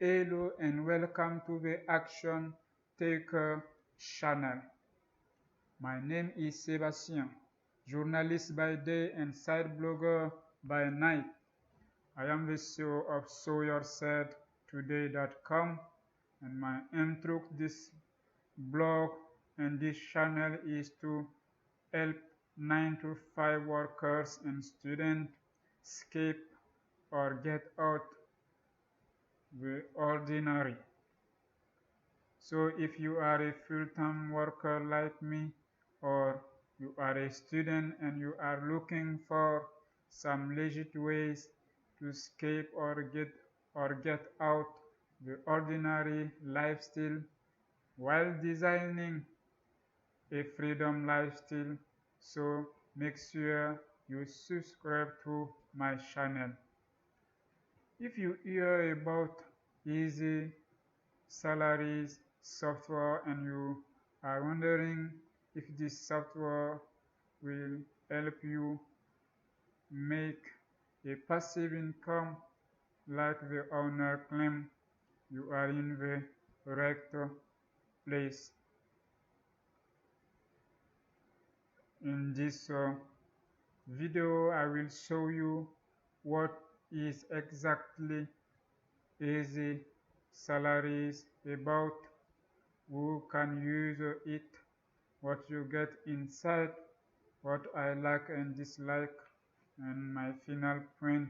Hello and welcome to the Action Taker channel. My name is Sebastien, journalist by day and side blogger by night. I am the CEO of SoYourSaidToday.com, and my aim through this blog and this channel is to help 9 to 5 workers and students escape or get out the ordinary. So if you are a full-time worker like me, or you are a student and you are looking for some legit ways to escape or get out the ordinary lifestyle while designing a freedom lifestyle, so make sure you subscribe to my channel. If you hear about Ez SalaryZ software and you are wondering if this software will help you make a passive income like the owner claims, you are in the right place. In this video, I will show you what is exactly Ez SalaryZ about, who can use it, what you get inside, what I like and dislike, and my final point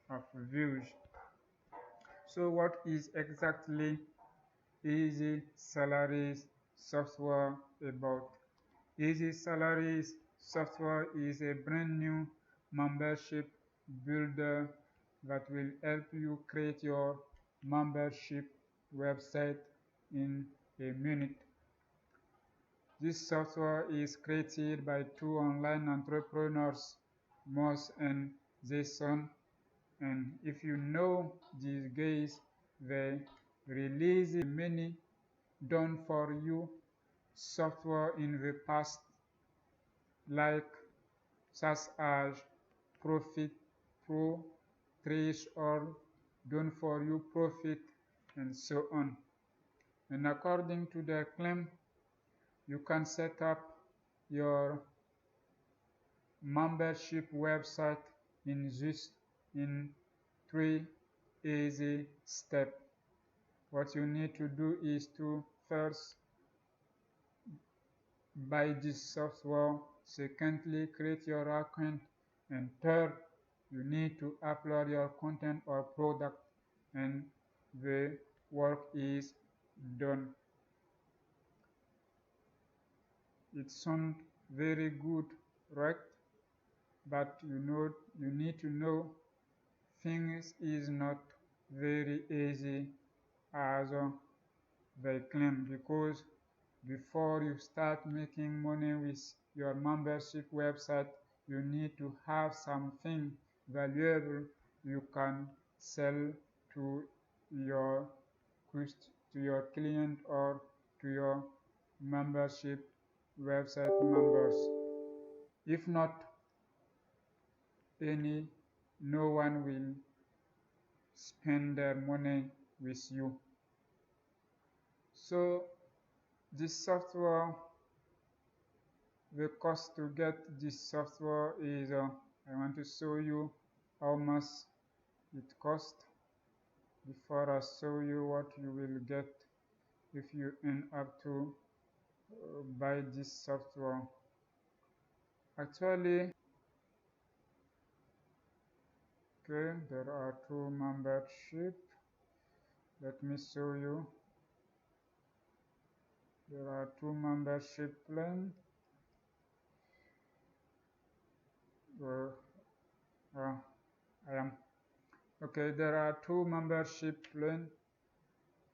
of view. So what is exactly Ez SalaryZ software about? Ez SalaryZ software is a brand new membership builder that will help you create your membership website in a minute. This software is created by two online entrepreneurs, Mosh and Jason, and if you know these guys, they released many done for you software in the past, like such as Profit Pro, Trace, or Done for You Profit, and so on. And according to their claim, you can set up your membership website in just 3 easy steps. What you need to do is to first buy this software, secondly create your account, and third you need to upload your content or product, and the work is done. It sounds very good, right? But you need to know things is not very easy as they claim, because before you start making money with your membership website, you need to have something valuable you can sell to your client or to your membership website members. If not, no one will spend their money with you. So this software, the cost to get this software is I want to show you how much it costs before I show you what you will get if you end up to buy this software. Actually, okay, there are two membership. Let me show you. There are two membership plans. There are two membership plans.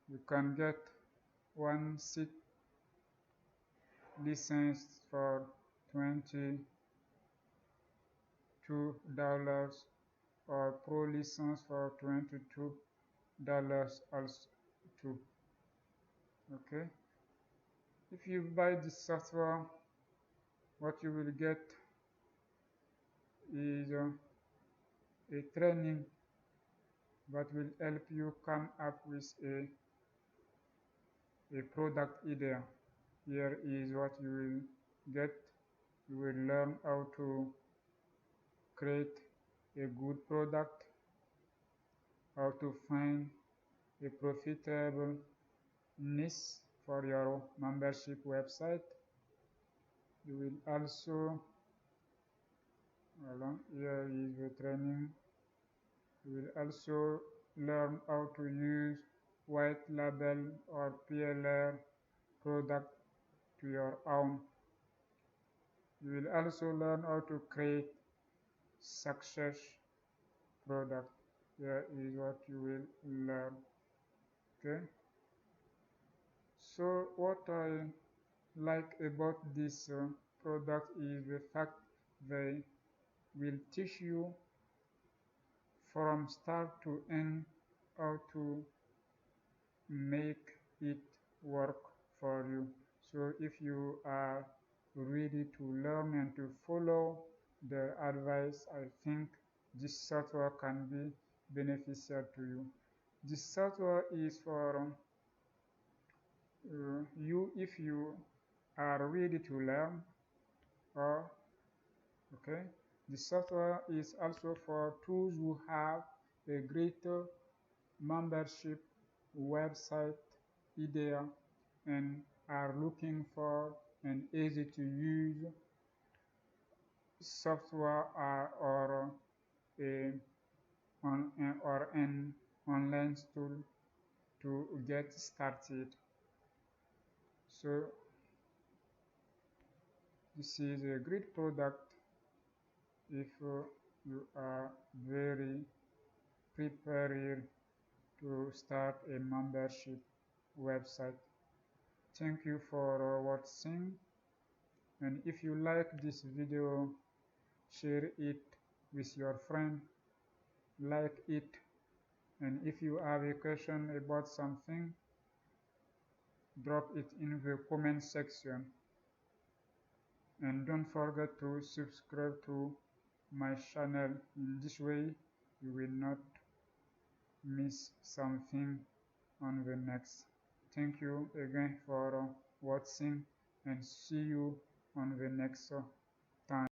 You can get one seat license for $22 or pro license for $22 also too. Okay, if you buy this software, what you will get is a training that will help you come up with a product idea. Here is what you will get. You will learn how to create a good product, how to find a profitable niche for your membership website. You will also, here is the training. You will also learn how to use white label or PLR product to your own. You will also learn how to create success product. Here is what you will learn. Okay. So what I like about this product is the fact they will teach you from start to end how to make it work for you. So if you are ready to learn and to follow the advice, I think this software can be beneficial to you. This software is for you if you are ready to learn, or okay. The software is also for those who have a greater membership website idea and are looking for an easy to use software or an online tool to get started. So this is a great product if you are very prepared to start a membership website. Thank you for watching, and if you like this video, share it with your friend, like it, and if you have a question about something, drop it in the comment section. And don't forget to subscribe to my channel. In this way you will not miss something on the next. Thank you again for watching, and see you on the next